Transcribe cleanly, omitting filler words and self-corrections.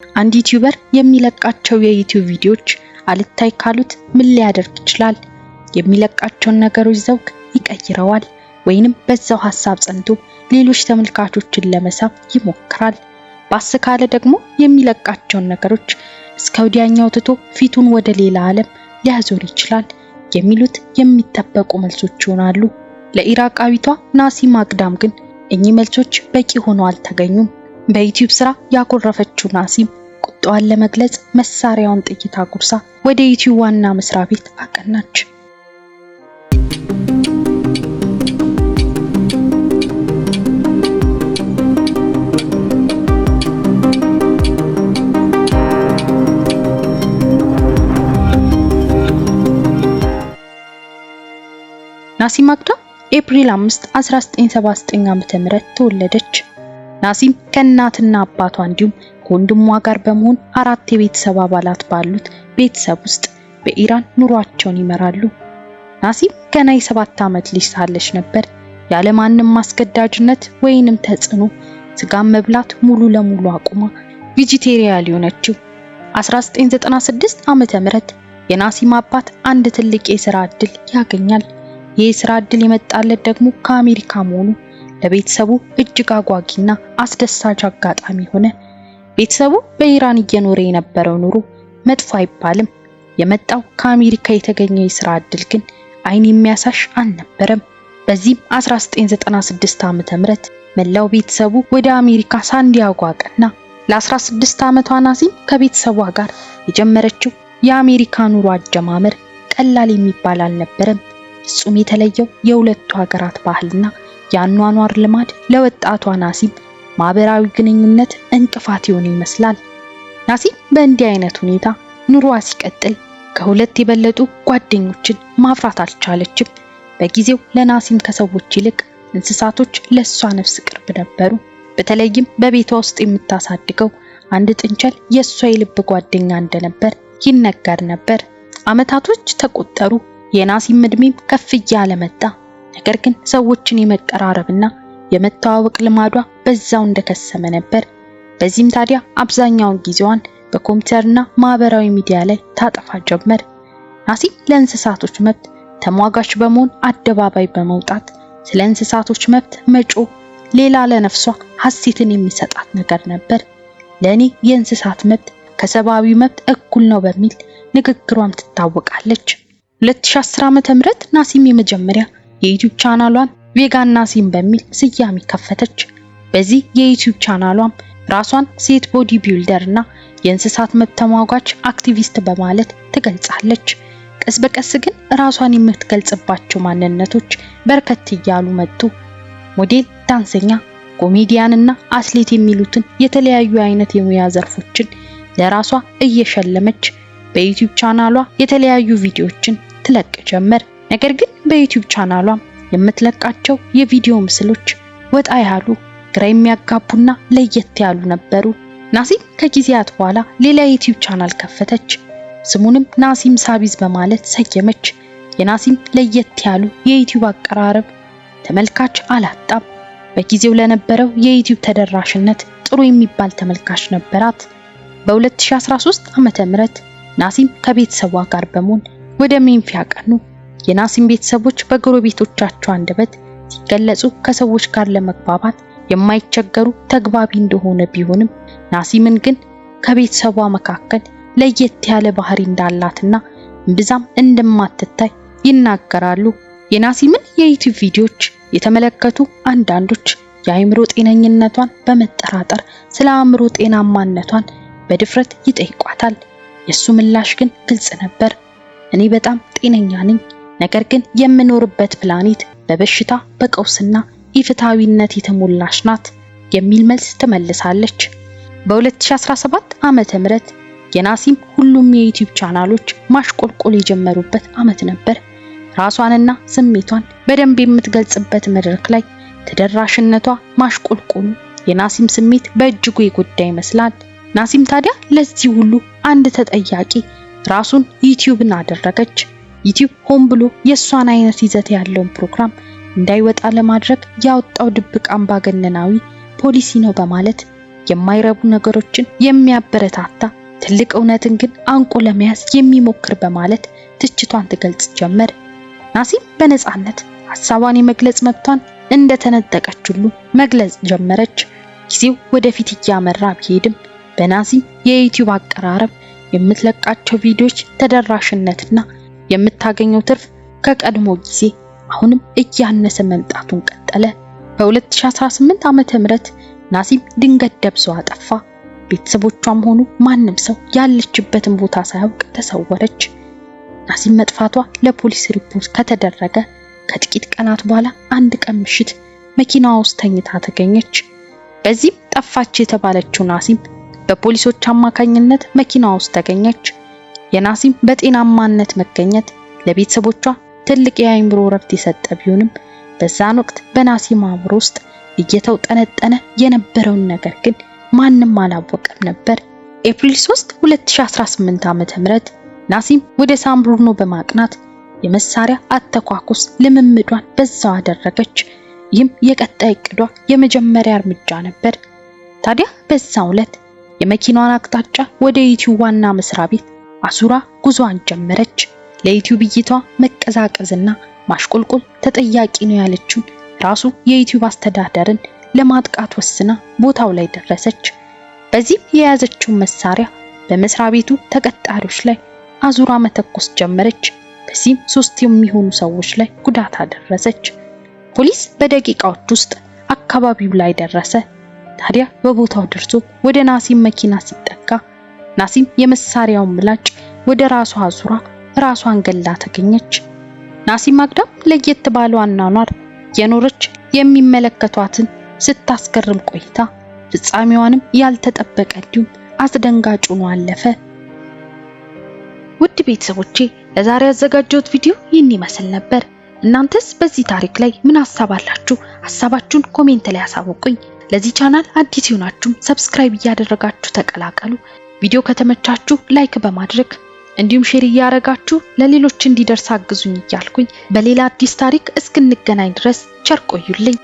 አንድ ዩቲዩበር የሚለቃቸው የዩቲዩብ ቪዲዮዎች አልታይ ካሉት ምን ሊያደርግ ይችላል? የሚለቃቸውን ነገሮች ዘውግ ይቀይረዋል ወይንም በዛው ሐሳብ ጸንቶ ሌሎች ተመልካቾችን ለመሳብ ይሞክራል። ባስካለ ደግሞ የሚለቃቸውን ነገሮች እስከ ወዲያኛው ትቶ ፊቱን ወደ ሌላ ዓለም ሊያዞር ይችላል የሚሉት የሚጠበቁ መልሶች ይሆናሉ። ለኢራቃዊቷ ናሲም አግዳም ግን እኚህ መልሶች በቂ ሆነው አልተገኙም። በዩቲዩብ ስራ ያኮረፈችው ናሲም ቁጣዋን ለመግለጽ መሳሪያውን ጥይት አጉርሳ ወደ ዩቲዩብ ዋና መስሪያ ቤት አቀናች። ናሲም አግዳም ኤፕሪል 5 1979 ዓ.ም ተወለደች። ናሲም ከእናትና አባቷ እንዲሁም ከወንድሟ ጋር በመሆን 4 የቤተሰብ አባላት ባሉት ቤተሰብ ውስጥ በኢራን ኑሯቸውን ይመራሉ። ናሲም ገና የ7 ዓመት ልጅ ሳለች ነበር ያለማንም ማስገዳጅነት ወይንም ተጽዕኖ ስጋን መብላት ሙሉ ለሙሉ አቁማ ቬጂቴሪያን ሆነችው። 1996 ዓ.ም የናሲም አባት አንድ ትልቅ የሥራ ዕድል ያገኛል። የሥራ ዕድል የመጣለት ደግሞ ከአሜሪካ መሆኑ ለቤተሰቡ እጅግ አጓጊና አስደሳች አጋጣሚ ሆነ። ቤተሰቡ በኢራን እየኖረ የነበረው ኑሮ መጥፎ አይባልም። የመጣው ከአሜሪካ የተገኘው የሥራ ዕድል ግን አይን የሚያሳሽ አልነበረም። በዚህም 1996 ዓ.ም መላው ቤተሰቡ ወደ አሜሪካ ሳንዲያጎ አቀና። ለ16 ዓመቷ ናሲም ከቤተሰቧ ጋር የጀመረችው የአሜሪካ ኑሮ አጀማመር ቀላል የሚባል አልነበረም። ፍጹም የተለየው የሁለቱ ሀገራት ባህልና የአኗኗር ልማድ ለወጣቷ ናሲም ማህበራዊ ግንኙነት እንቅፋት ይሆን ይመስላል። ናሲም በእንዲህ አይነት ሁኔታ ኑሮዋ ሲቀጥል ከሁለት የበለጡ ጓደኞችን ማፍራት አልቻለችም። በጊዜው ለናሲም ከሰዎች ይልቅ እንስሳቶች ለሷ ነፍስ ቅርብ ነበሩ። በተለይም በቤቷ ውስጥ የምታሳድገው አንድ ጥንቸል የሷ የልብ ጓደኛ እንደነበር ይነገር ነበር። አመታቶች ተቆጠሩ። የናሲም እድሜም ከፍ እያለ መጣ። ነገር ግን ሰዎችን የመቀራረብና የመተዋወቅ ልማዷ በዛው እንደከሰመ ነበር። በዚህም ታዲያ አብዛኛውን ጊዜዋን በኮምፒውተርና ማህበራዊ ሚዲያ ላይ ታጠፋ ጀመር። ናሲም ለእንስሳቶች መብት ተሟጋች በመሆን አደባባይ በመውጣት ስለ እንስሳቶች መብት መጮህ ሌላ ለነፍሷ ሐሴትን የሚሰጣት ነገር ነበር። ለኔ የእንስሳት መብት ከሰብአዊ መብት እኩል ነው በሚል ንግግሯም ትታወቃለች። 2010 ዓ.ም ናሲም የመጀመሪያ የዩቲዩብ ቻናሏን ቬጋን ናሲም በሚል ስያሜ ከፈተች። በዚህ የዩቲዩብ ቻናሏም ራሷን ሴት ቦዲ ቢልደር እና የእንስሳት መብት ተሟጋች አክቲቪስት በማለት ትገልጻለች። ቀስ በቀስ ግን ራሷን የምትገልጽባቸው ማንነቶች በርከት እያሉ መጡ። ሞዴል፣ ዳንሰኛ፣ ኮሜዲያን እና አትሌት የሚሉትን የተለያዩ አይነት የሙያ ዘርፎችን ለራሷ እየሸለመች በዩቲዩብ ቻናሏ የተለያዩ ቪዲዮዎችን ትለቅ ጀመር። ነገር ግን በዩቲዩብ ቻናሏ የምትለቃቸው የቪዲዮ ምስሎች ወጣ ያሉ፣ ግራ የሚያጋቡና ለየት ያሉ ነበሩ። ናሲም ከጊዜያት በኋላ ሌላ የዩቲዩብ ቻናል ከፈተች። ስሙንም ናሲም ሳቢዝ በማለት ሰየመች። የናሲም ለየት ያሉ የዩቲዩብ አቀራረብ ተመልካች አላጣም። በጊዜው ለነበረው የዩቲዩብ ተደራሽነት ጥሩ የሚባል ተመልካች ነበራት። በ2013 ዓ.ም ናሲም ከቤተሰቧ ጋር በመሆን ወደ ሜንፊ አቀኑ። የናሲም ቤተሰቦች በጎረቤቶቻቸው አንደበት ሲገለጹ ከሰዎች ጋር ለመግባባት የማይቸገሩ ተግባቢ እንደሆነ ቢሆንም ናሲምን ግን ከቤተሰቧ መካከል ለየት ያለ ባህሪ እንዳላትና ብዛም እንደማትታይ ይናገራሉ። የናሲምን የዩቲዩብ ቪዲዮዎች የተመለከቱ አንዳንዶች የአእምሮ ጤነኝነቷን በመጠራጠር ስለ አእምሮ ጤናማነቷን በድፍረት ይጠይቋታል። የሱ ምላሽ ግን ግልጽ ነበር። እኔ በጣም ጤነኛ ነኝ፣ ነገር ግን የምኖርበት ፕላኔት በበሽታ በቀውስና ኢፍትሃዊነት የተሞላች ናት የሚል መልስ ትመልሳለች። በ2017 ዓመተ ምህረት የናሲም ሁሉም የዩቲዩብ ቻናሎች ማሽቆልቆል የጀመሩበት ዓመት ነበር። ራሷንና ስሜቷን በደንብ የምትገልጽበት መድረክ ላይ ተደራሽነቷ ማሽቆልቆሉ የናሲም ስሜት በእጅጉ የጎዳ ይመስላል። ናሲም ታዲያ ለዚህ ሁሉ አንድ ተጠያቂ ራሱን ዩቲዩብን አደረገች። ዩቲዩብ ሆን ብሎ የሷን አይነት ይዘት ያለውን ፕሮግራም እንዳይወጣ ለማድረግ ያወጣው ድብቅ አምባገነናዊ ፖሊሲ ነው በማለት የማይረቡ ነገሮችን የሚያበረታታ ትልቅ እውነትን ግን አንቆ ለመያዝ የሚሞክር በማለት ትችቷን ትገልጽ ጀመር። ናሲም በነጻነት ሐሳቧን የመግለጽ መብቷን እንደተነጠቀች ሁሉ መግለጽ ጀመረች። ጊዜው ወደፊት እያመራ ቢሄድም በናሲም የዩቲዩብ አቀራረብ የምትለቃቸው ቪዲዮዎች ተደራሽነትና የምታገኘው ትርፍ ከቀድሞ ጊዜ አሁንም እያነሰ መምጣቱን ቀጠለ። በ2018 ዓመተ ምህረት ናሲም ድንገት ደብሷ ጠፋ። ቤተሰቦቿም ሆኑ ማንም ሰው ያለችበትን ቦታ ሳያውቅ ተሰወረች። ናሲም መጥፋቷ ለፖሊስ ሪፖርት ከተደረገ ከጥቂት ቀናት በኋላ አንድ ቀን ምሽት መኪናዋ ውስጥ ተኝታ ተገኘች። በዚህም ጠፋች የተባለችው ናሲም በፖሊሶች አማካኝነት መኪናዋ ውስጥ ተገኘች። የናሲም በጤናማነት መገኘት ለቤተሰቦቿ ትልቅ የአእምሮ እረፍት የሰጠ ቢሆንም በዛን ወቅት በናሲም አእምሮ ውስጥ እየተውጠነጠነ የነበረውን ነገር ግን ማንም አላወቀም ነበር። ኤፕሪል 3 2018 ዓመተ ምህረት ናሲም ወደ ሳን ብሩኖ በማቅናት የመሳሪያ አተኳኩስ ልምምዷን በዛው አደረገች። ይህም የቀጣይ እቅዷ የመጀመሪያ እርምጃ ነበር። ታዲያ በዛው ዕለት የመኪናዋን አቅጣጫ ወደ ዩቲዩብ ዋና መስሪያ ቤት አዙራ ጉዞዋን ጀመረች። ለዩቲዩብ እይቷ መቀዛቀዝና ማሽቆልቆል ተጠያቂ ነው ያለችው ራሱ የዩቲዩብ አስተዳደርን ለማጥቃት ወስና ቦታው ላይ ደረሰች። በዚህ የያዘችው መሳሪያ በመስሪያ ቤቱ ተቀጣሪዎች ላይ አዙራ መተኮስ ጀመረች። በዚህም 3 የሚሆኑ ሰዎች ላይ ጉዳት አደረሰች። ፖሊስ በደቂቃዎች ውስጥ አካባቢው ላይ ደረሰ። ታዲያ በቦታው ደርሶ ወደ ናሲም መኪና ሲጠጋ ናሲም የመሳሪያውን ምላጭ ወደ ራሷ አዙራ ራሷን ገላ ተገኘች። ናሲም አግዳም ለየት ባለው አኗኗር የኖረች የሚመለከቷትን ስታስገርም ቆይታ ፍጻሜዋንም ያልተጠበቀ እንዲሁም አስደንጋጭ ሆኖ አለፈ። ውድ ቤተሰቦቼ ለዛሬ ያዘጋጀሁት ቪዲዮ ይህን ይመስል ነበር። እናንተስ በዚህ ታሪክ ላይ ምን ሐሳብ አላችሁ? ሐሳባችሁን ኮሜንት ላይ አሳውቁኝ። ለዚህ ቻናል አዲስ ሆናችሁ ሰብስክራይብ እያደረጋችሁ ተቀላቀሉ። ቪዲዮ ከተመቻችሁ ላይክ በማድረግ እንዲሁም ሼር እያደረጋችሁ ለሌሎች እንዲደርስ አግዙኝ እያልኩኝ በሌላ አዲስ ታሪክ እስክንገናኝ ድረስ ቸር ቆዩልኝ።